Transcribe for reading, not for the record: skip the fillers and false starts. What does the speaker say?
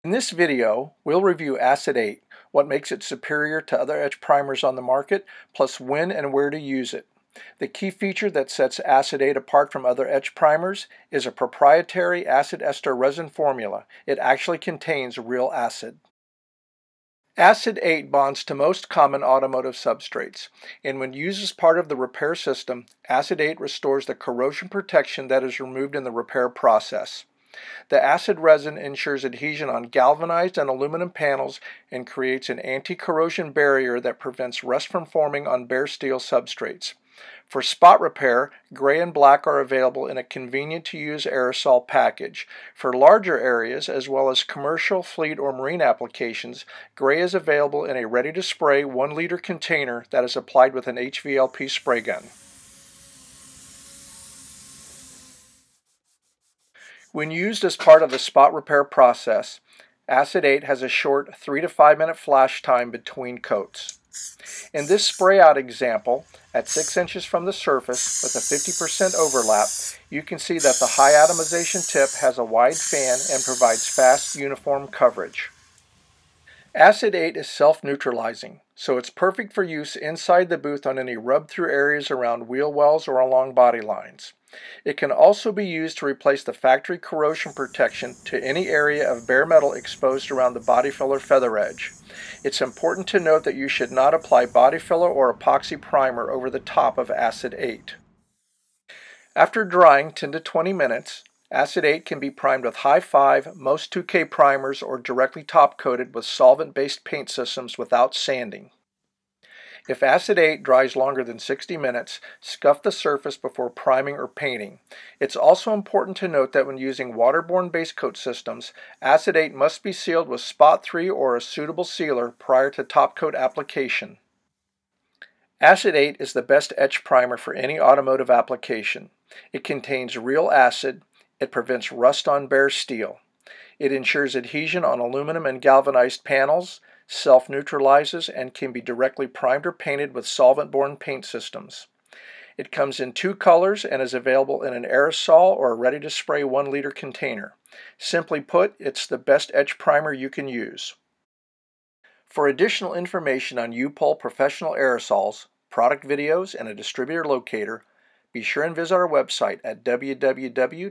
In this video, we'll review Acid 8, what makes it superior to other etch primers on the market, plus when and where to use it. The key feature that sets Acid 8 apart from other etch primers is a proprietary acid ester resin formula. It actually contains real acid. Acid 8 bonds to most common automotive substrates, and when used as part of the repair system, Acid 8 restores the corrosion protection that is removed in the repair process. The acid resin ensures adhesion on galvanized and aluminum panels and creates an anti-corrosion barrier that prevents rust from forming on bare steel substrates. For spot repair, gray and black are available in a convenient-to-use aerosol package. For larger areas, as well as commercial, fleet, or marine applications, gray is available in a ready-to-spray 1-liter container that is applied with an HVLP spray gun. When used as part of the spot repair process, Acid 8 has a short 3 to 5 minute flash time between coats. In this spray out example, at 6 inches from the surface with a 50% overlap, you can see that the high atomization tip has a wide fan and provides fast, uniform coverage. Acid 8 is self-neutralizing, so it's perfect for use inside the booth on any rub-through areas around wheel wells or along body lines. It can also be used to replace the factory corrosion protection to any area of bare metal exposed around the body filler feather edge. It's important to note that you should not apply body filler or epoxy primer over the top of Acid 8. After drying 10 to 20 minutes, Acid 8 can be primed with high 5, most 2K primers, or directly top-coated with solvent-based paint systems without sanding. If Acid 8 dries longer than 60 minutes, scuff the surface before priming or painting. It's also important to note that when using waterborne basecoat systems, Acid 8 must be sealed with Spot 3 or a suitable sealer prior to top-coat application. Acid 8 is the best etch primer for any automotive application. It contains real acid. It prevents rust on bare steel. It ensures adhesion on aluminum and galvanized panels, self-neutralizes, and can be directly primed or painted with solvent-borne paint systems. It comes in 2 colors and is available in an aerosol or a ready-to-spray 1-liter container. Simply put, it's the best etch primer you can use. For additional information on U-POL professional aerosols, product videos, and a distributor locator, be sure and visit our website at www.u-pol.com.